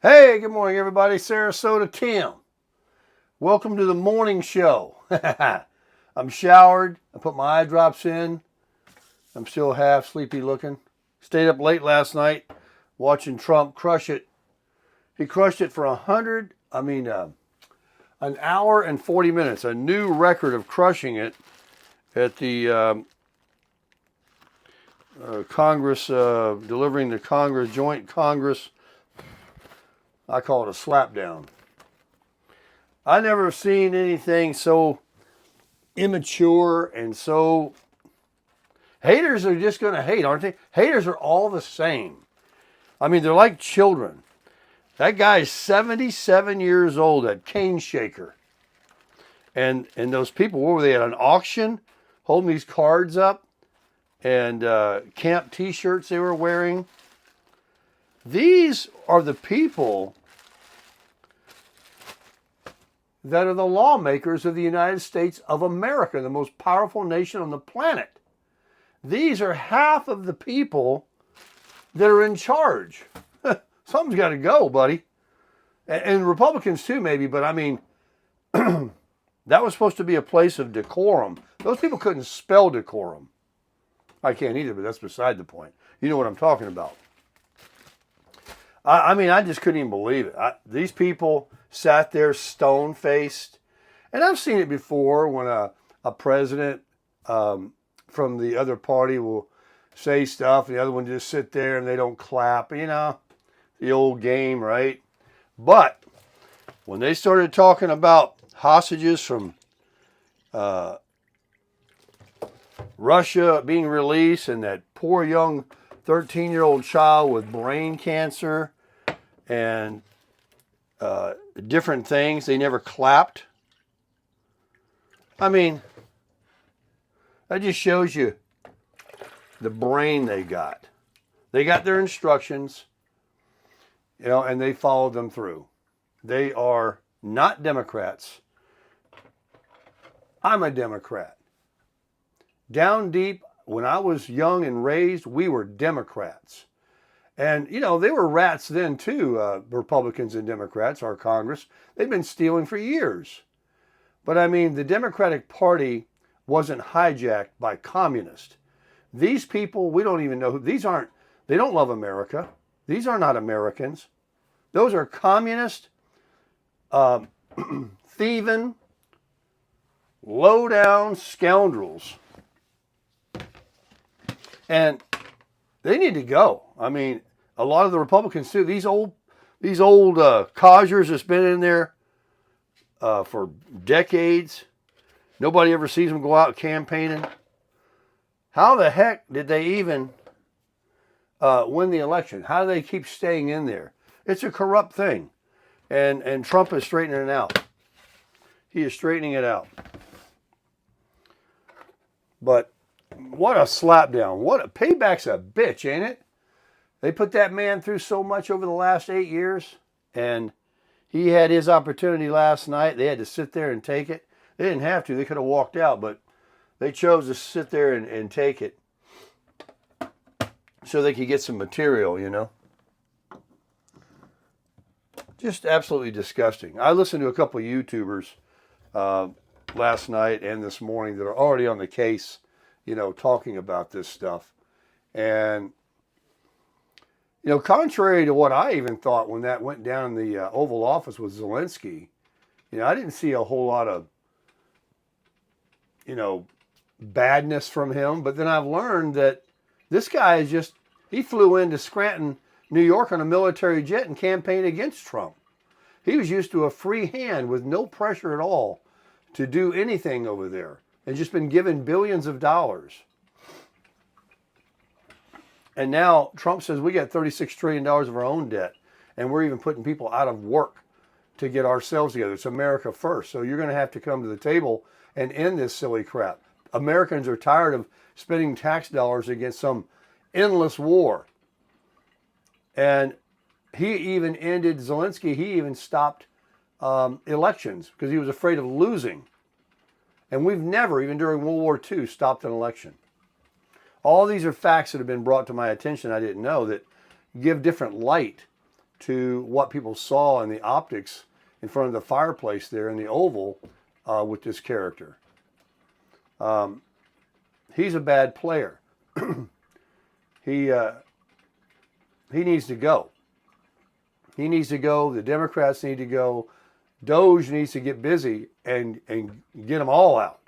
Hey, good morning, everybody. Sarasota Tim. Welcome to the morning show. I'm showered. I put my eye drops in. I'm still half sleepy looking. Stayed up late last night watching Trump crush it. He crushed it for an hour and 40 minutes. A new record of crushing it at the Congress, delivering the Congress, joint Congress. I call it a slapdown. I never have seen anything so immature and so... Haters are just going to hate, aren't they? Haters are all the same. I mean, they're like children. That guy's 77 years old, that cane shaker. And those people, what were they, at an auction? Holding these cards up. And camp t-shirts they were wearing. These are the people that are the lawmakers of the United States of America, the most powerful nation on the planet. These are half of the people that are in charge. Something's got to go, buddy. And Republicans too, maybe, but I mean, that was supposed to be a place of decorum. Those people couldn't spell decorum. I can't either, but that's beside the point. You know what I'm talking about. I just couldn't even believe it. These people sat there stone-faced. And I've seen it before when a president from the other party will say stuff, and the other one just sit there and they don't clap. You know, the old game, right? But when they started talking about hostages from Russia being released and that poor young 13-year-old child with brain cancer and different things, they never clapped. I mean, that just shows you the brain they got. They got their instructions, and they followed them through. They are not Democrats. I'm a Democrat. Down deep, when I was young and raised, we were Democrats. And, they were rats then too, Republicans and Democrats, our Congress. They've been stealing for years. But I mean, the Democratic Party wasn't hijacked by communists. These people, we don't even know who, they don't love America. These are not Americans. Those are communist, thieving, low-down scoundrels. And they need to go. I mean, a lot of the Republicans too. These old codgers that's been in there for decades. Nobody ever sees them go out campaigning. How the heck did they even win the election? How do they keep staying in there? It's a corrupt thing, and Trump is straightening it out. He is straightening it out. But what a slapdown. Payback's a bitch, ain't it? They put that man through so much over the last 8 years, and he had his opportunity last night. They had to sit there and take it. They didn't have to. They could have walked out, but they chose to sit there and take it so they could get some material, Just absolutely disgusting. I listened to a couple of YouTubers last night and this morning that are already on the case, talking about this stuff. And, contrary to what I even thought when that went down in the Oval Office with Zelensky, I didn't see a whole lot of, badness from him. But then I've learned that this guy he flew into Scranton, New York on a military jet and campaigned against Trump. He was used to a free hand with no pressure at all to do anything over there, and just been given billions of dollars. And now Trump says we got $36 trillion of our own debt, and we're even putting people out of work to get ourselves together. It's America first. So you're going to have to come to the table and end this silly crap. Americans are tired of spending tax dollars against some endless war. And he even ended, Zelensky, he even stopped elections because he was afraid of losing. And we've never, even during World War II, stopped an election. All these are facts that have been brought to my attention I didn't know that give different light to what people saw in the optics in front of the fireplace there in the Oval with this character. He's a bad player. He needs to go. He needs to go. The Democrats need to go. Doge needs to get busy and get them all out.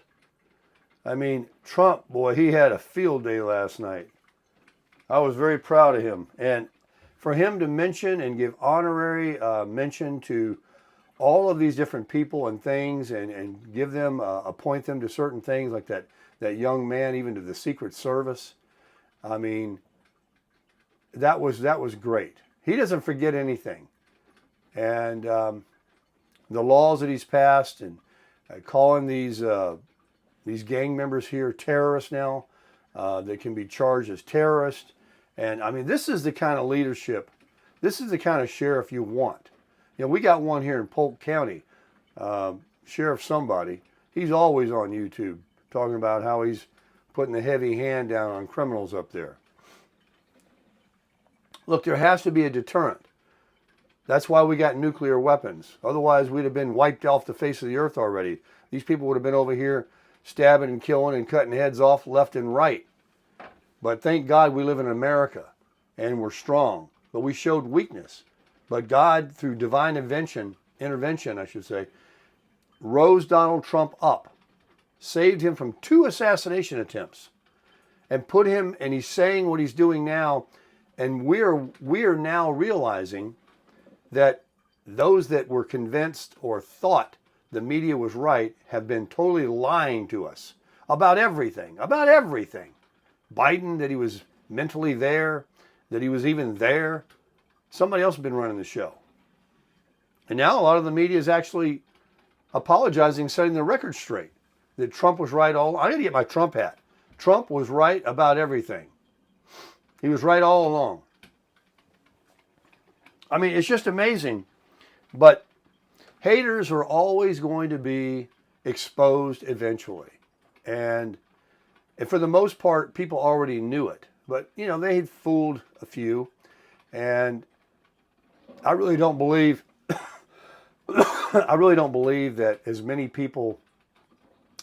I mean, Trump, boy, he had a field day last night. I was very proud of him. And for him to mention and give honorary mention to all of these different people and things and give them, appoint them to certain things like that young man, even to the Secret Service. I mean, that was great. He doesn't forget anything. And the laws that he's passed and calling these gang members here terrorists now, they can be charged as terrorists. And I mean, this is the kind of leadership, this is the kind of sheriff you want. You know, we got one here in Polk County, Sheriff somebody. He's always on YouTube talking about how he's putting the heavy hand down on criminals up there. Look, there has to be a deterrent. That's why we got nuclear weapons. Otherwise, we'd have been wiped off the face of the earth already. These people would have been over here stabbing and killing and cutting heads off left and right. But thank God we live in America and we're strong. But we showed weakness. But God, through divine intervention, I should say, rose Donald Trump up, saved him from 2 assassination attempts, and put him, and he's saying what he's doing now, and we are now realizing that those that were convinced or thought the media was right have been totally lying to us about everything. Biden, that he was mentally there, that he was even there. Somebody else has been running the show. And now a lot of the media is actually apologizing, setting the record straight. That Trump was right all. I got to get my Trump hat. Trump was right about everything. He was right all along. I mean, it's just amazing. But haters are always going to be exposed eventually. And for the most part, people already knew it. But, you know, they had fooled a few. And I really don't believe that as many people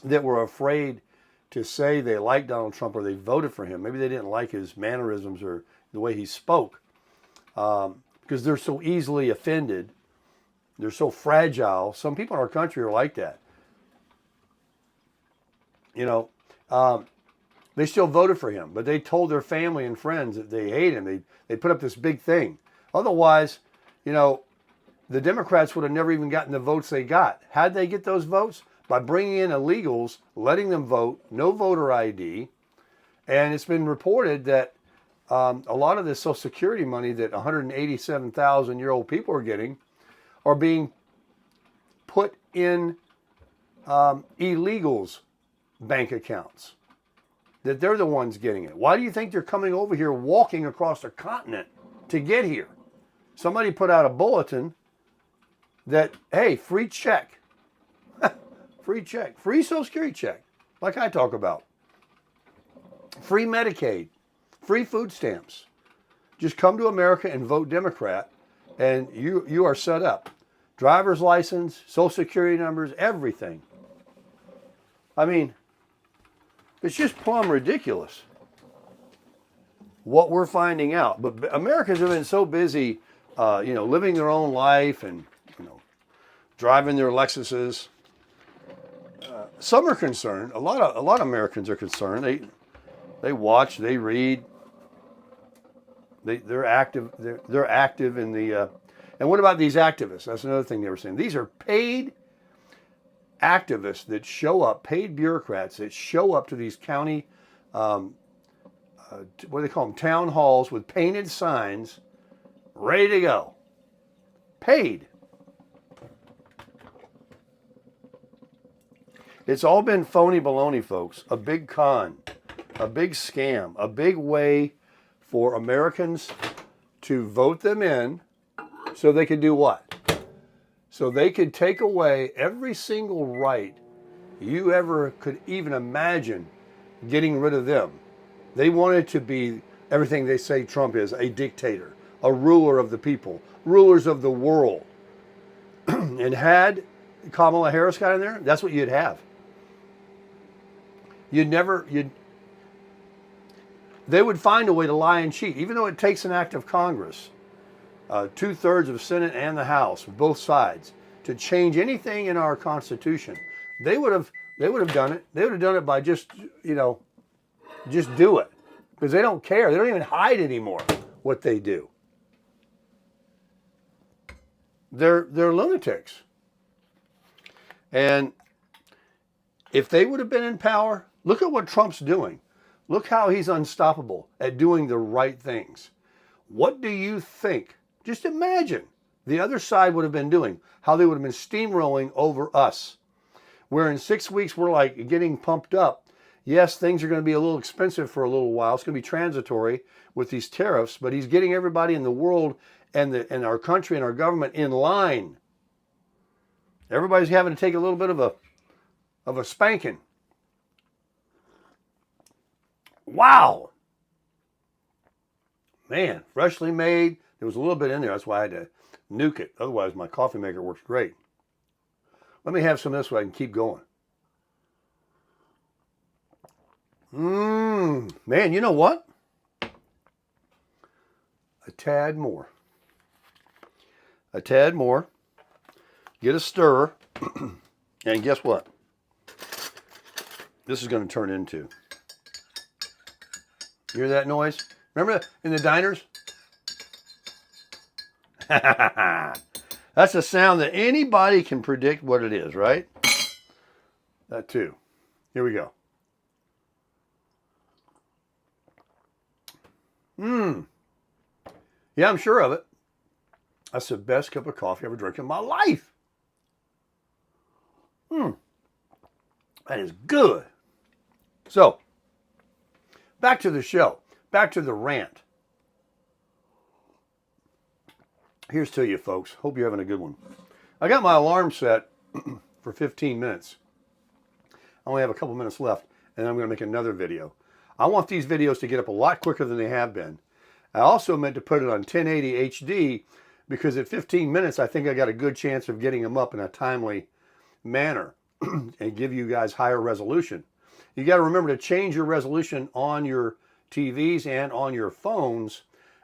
that were afraid to say they liked Donald Trump or they voted for him, maybe they didn't like his mannerisms or the way he spoke, because they're so easily offended. They're so fragile. Some people in our country are like that. You know, they still voted for him, but they told their family and friends that they hate him. They put up this big thing. Otherwise, you know, the Democrats would have never even gotten the votes they got. How'd they get those votes? By bringing in illegals, letting them vote, no voter ID. And it's been reported that a lot of this Social Security money that 187,000-year-old people are getting are being put in illegals' bank accounts. That they're the ones getting it. Why do you think they're coming over here walking across the continent to get here? Somebody put out a bulletin that, hey, free check. Free check. Free Social Security check, like I talk about. Free Medicaid. Free food stamps. Just come to America and vote Democrat, and you are set up. Driver's license, Social Security numbers, everything. I mean, it's just plumb ridiculous what we're finding out. But Americans have been so busy, living their own life and, driving their Lexuses. Some are concerned. A lot of Americans are concerned. They watch, they read. They're active. They're active in the. And what about these activists? That's another thing they were saying. These are paid activists that show up, paid bureaucrats that show up to these county, what do they call them, town halls with painted signs, ready to go. Paid. It's all been phony baloney, folks. A big con, a big scam, a big way for Americans to vote them in so they could do what? So they could take away every single right you ever could even imagine getting rid of them. They wanted to be everything they say Trump is, a dictator. a ruler of the people, rulers of the world. And had Kamala Harris got in there, that's what you'd have. They would find a way to lie and cheat, even though it takes an act of Congress, 2/3 of Senate and the House, both sides, to change anything in our Constitution. They would have done it. They would have done it by just do it, because they don't care. They don't even hide anymore what they do. They're lunatics. And if they would have been in power, look at what Trump's doing. Look how he's unstoppable at doing the right things. What do you think? Just imagine the other side would have been doing, how they would have been steamrolling over us. Where in 6 weeks we're like getting pumped up. Yes, things are going to be a little expensive for a little while. It's going to be transitory with these tariffs, but he's getting everybody in the world and our country and our government in line. Everybody's having to take a little bit of a spanking. Wow. Man, freshly made. There was a little bit in there. That's why I had to nuke it. Otherwise, my coffee maker works great. Let me have some of this so I can keep going. Man, you know what? A tad more. A tad more. Get a stir. And guess what? This is going to turn into. You hear that noise? Remember in the diners? That's a sound that anybody can predict what it is, right? That too. Here we go. Yeah, I'm sure of it. That's the best cup of coffee I've ever drank in my life. That is good. So, back to the show. Back to the rant. Here's to you, folks. Hope you're having a good one. I got my alarm set for 15 minutes. I only have a couple minutes left, and I'm going to make another video. I want these videos to get up a lot quicker than they have been. I also meant to put it on 1080 HD because at 15 minutes, I think I got a good chance of getting them up in a timely manner and give you guys higher resolution. You got to remember to change your resolution on your TVs and on your phones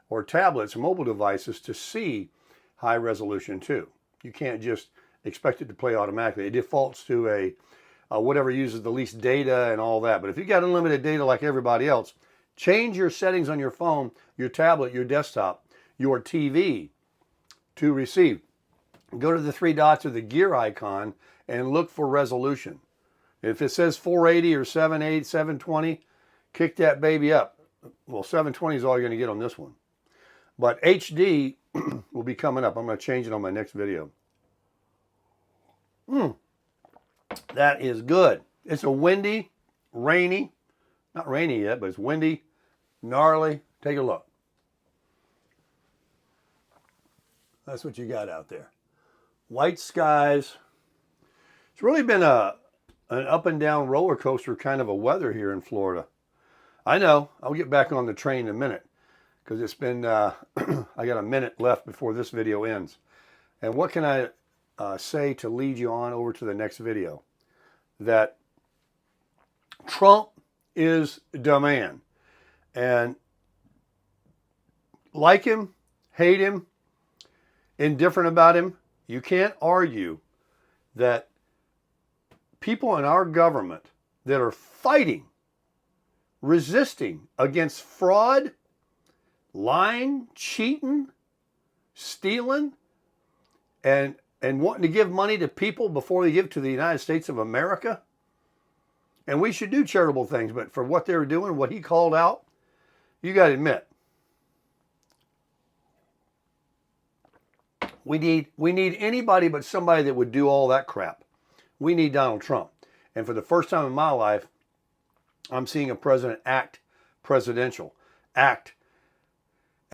or tablets or mobile devices to see high resolution too. You can't just expect it to play automatically. It defaults to a whatever uses the least data and all that. But if you got unlimited data like everybody else, change your settings on your phone, your tablet, your desktop, your TV to receive. Go to the three dots or the gear icon and look for resolution. If it says 480 or 780, 720, kick that baby up. Well, 720 is all you're going to get on this one. But HD will be coming up. I'm going to change it on my next video. That is good. It's a windy, rainy, not rainy yet, but it's windy, gnarly. Take a look. That's what you got out there. White skies. It's really been an up and down roller coaster kind of a weather here in Florida. I know. I'll get back on the train in a minute because it's been, I got a minute left before this video ends. And what can I say to lead you on over to the next video? That Trump is the man. And like him, hate him, indifferent about him, you can't argue that people in our government that are fighting, resisting against fraud, lying, cheating, stealing, and wanting to give money to people before they give to the United States of America. And we should do charitable things, but for what they were doing, what he called out, you got to admit, we need anybody but somebody that would do all that crap. We need Donald Trump. And for the first time in my life, I'm seeing a president act presidential, act